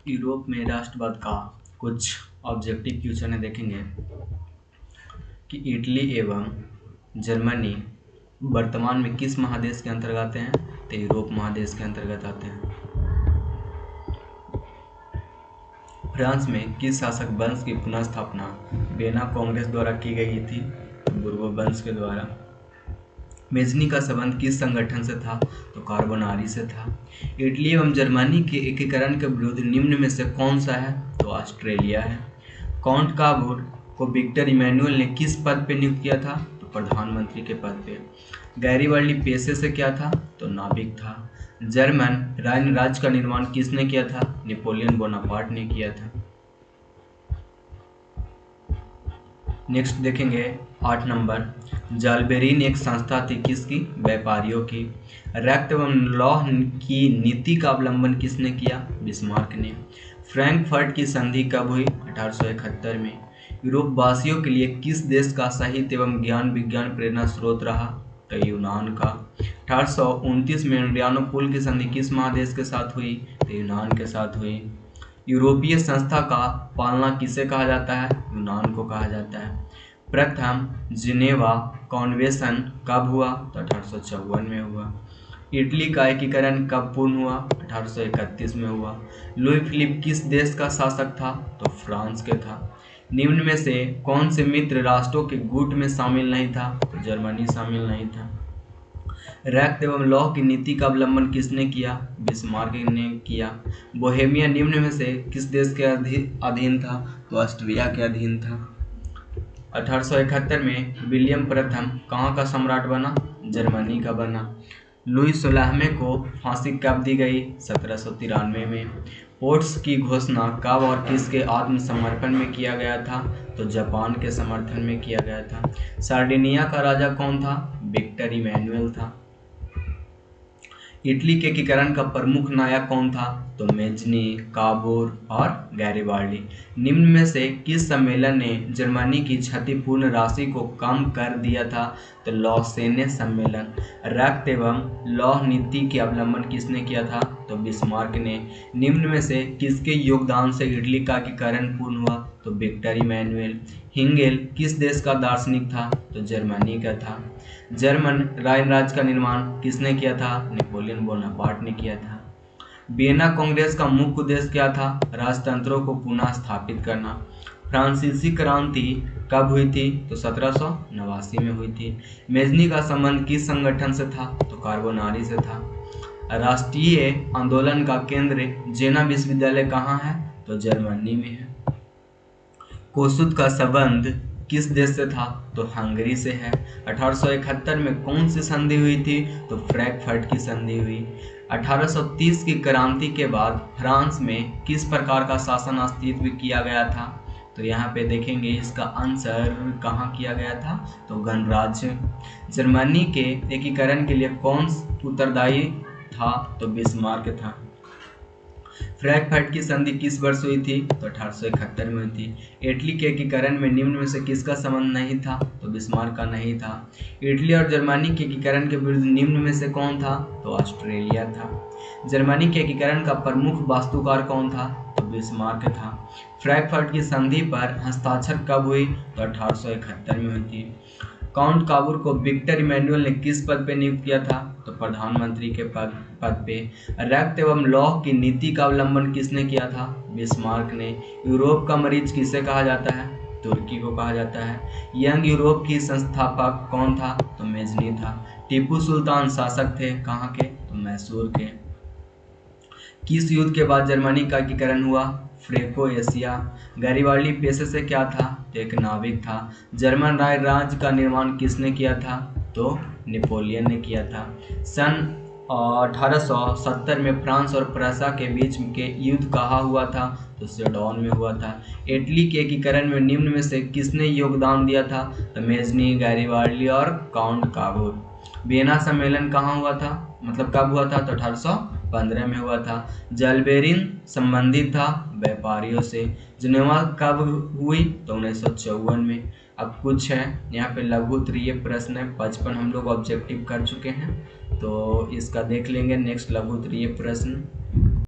Europe में राष्ट्रवाद का कुछ ऑब्जेक्टिव क्वेश्चन है, देखेंगे कि इटली एवं जर्मनी वर्तमान में किस महादेश के अंतर्गत आते हैं? तो यूरोप महादेश के अंतर्गत आते हैं। फ्रांस में किस शासक वंश की पुनः स्थापना वियना कांग्रेस द्वारा की गई थी? बुर्बो वंश के द्वारा। मेजनी का संबंध किस संगठन से था? तो कार्बोनारी से था। इटली एवं जर्मनी के एकीकरण के विरुद्ध निम्न में से कौन सा है? तो ऑस्ट्रेलिया है। काउंट काबूर को विक्टर इमैनुअल ने किस पद पर नियुक्त किया था? तो प्रधानमंत्री के पद पे। गैरीबाल्डी पेशे से क्या था? तो नाविक था। जर्मन राइन राज्य का निर्माण किसने किया था? नेपोलियन बोनापार्ट ने किया था। नेक्स्ट देखेंगे 8 नंबर, जालबेरिन एक संस्था थी किसकी? व्यापारियों की। रक्त एवं लौह की नीति का अवलंबन किसने किया? बिस्मार्क ने। फ्रैंकफर्ट की संधि कब हुई? 1871 में। यूरोप वासियों के लिए किस देश का साहित्य एवं ज्ञान विज्ञान प्रेरणा स्रोत रहा? तो यूनान का। 1829 में एड्रियानोपुल की संधि किस महादेश के साथ हुई? तो यूनान के साथ हुई। यूरोपीय संस्था का पालना किसे कहा जाता है? यूनान को कहा जाता है। प्रथम जिनेवा कॉन्वेंशन कब हुआ? तो 1854 में हुआ। इटली का एकीकरण कब पूर्ण हुआ? 1831 में हुआ। लुई फिलिप किस देश का शासक था? तो फ्रांस के था। निम्न में से कौन से मित्र राष्ट्रों के गुट में शामिल नहीं था? तो जर्मनी शामिल नहीं था। रक्त एवं लौह की नीति का अवलंबन किसने किया? बिस्मार्क ने किया। बोहेमिया निम्न में से किस देश के अधीन था? तो ऑस्ट्रिया के अधीन था। 1871 में विलियम प्रथम कहाँ का सम्राट बना? जर्मनी का बना। लुई 16वें को फांसी कब दी गई? 1793 में। पोर्ट्स की घोषणा कब और किसके आत्मसमर्पण में किया गया था? तो जापान के समर्थन में किया गया था। सार्डिनिया का राजा कौन था? विक्टर इमैनुअल था। इटली के एकीकरण का प्रमुख नायक कौन था? तो मेजनी, काबूर और गैरीबाल्डी। निम्न में से किस सम्मेलन ने जर्मनी की क्षतिपूर्ण राशि को कम कर दिया था? तो लॉसेने सम्मेलन। रक्त एवं लौह नीति के अवलंबन किसने किया था? तो बिस्मार्क ने। निम्न में से किसके योगदान से इटली का एकीकरण पूर्ण हुआ? तो विक्टर इमैनुअल। हिंगेल किस देश का दार्शनिक था? तो जर्मनी का था। जर्मन राइन राज्य का निर्माण किसने किया था? नेपोलियन बोनापार्ट ने किया था। वियना कांग्रेस का मुख्य उद्देश्य क्या था? राजतंत्रों को पुनः स्थापित करना। फ्रांसीसी क्रांति कब हुई थी? तो 1789 में हुई थी। मेजनी का संबंध किस संगठन से था? तो कार्बोनारी से था। राष्ट्रीय आंदोलन का केंद्र जेना विश्वविद्यालय कहाँ है? तो जर्मनी में है। कोसुद का संबंध किस देश से था? तो हंगरी से है। 1871 में कौन सी संधि हुई थी? तो फ्रैंकफर्ट की संधि हुई। 1830 की क्रांति के बाद फ्रांस में किस प्रकार का शासन अस्तित्व किया गया था? तो यहाँ पे देखेंगे इसका आंसर कहाँ किया गया था? तो गणराज्य। जर्मनी के एकीकरण के लिए कौन उत्तरदायी था? तो बिस्मार्क था। फ्रैंकफर्ट की संधि किस वर्ष हुई थी? तो 1871 में हुई थी। इटली के एकीकरण में निम्न में से किसका संबंध नहीं था? तो बिस्मार्क का नहीं था। इटली और जर्मनी के एकीकरण के विरुद्ध निम्न में से कौन था? तो ऑस्ट्रेलिया था। जर्मनी के एकीकरण का प्रमुख वास्तुकार कौन था? तो बिस्मार्क था। फ्रैंकफर्ट की संधि पर हस्ताक्षर कब हुई? तो 1871 में हुई थी। काउंट काबूर को विक्टर इमैनुअल ने किस पद पे नियुक्त किया था? तो प्रधानमंत्री के पद पे। रक्त एवं लौह की नीति का अवलंबन किसने किया था? बिस्मार्क ने। यूरोप का मरीज किसे कहा जाता है? तुर्की को कहा जाता है। यंग यूरोप की संस्थापक कौन था? तो मेजनी था। टीपू सुल्तान शासक थे कहाँ के? तो मैसूर के। किस युद्ध के बाद जर्मनी का एकीकरण हुआ? फ्रेको एशिया। गैरीबाल्डी पेशे से क्या था? तो एक नाविक था। जर्मन राज्य का निर्माण किसने किया था? तो नेपोलियन ने किया था। सन 1870 में फ्रांस और प्रसा के बीच के युद्ध कहाँ हुआ था? तो सेडोन में हुआ था। इटली के एकीकरण में निम्न में से किसने योगदान दिया था? तो मेजनी, गैरीबाल्डी और काउंट काबूर। वियना सम्मेलन कहाँ हुआ था? मतलब कब हुआ था? तो 1815 में हुआ था। जालबेरिन संबंधित था व्यापारियों से। जिनेवा कब हुई? तो 1954 में। अब कुछ है यहाँ पे लघु उत्तरीय प्रश्न है, 55 हम लोग ऑब्जेक्टिव कर चुके हैं, तो इसका देख लेंगे नेक्स्ट लघु उत्तरीय प्रश्न।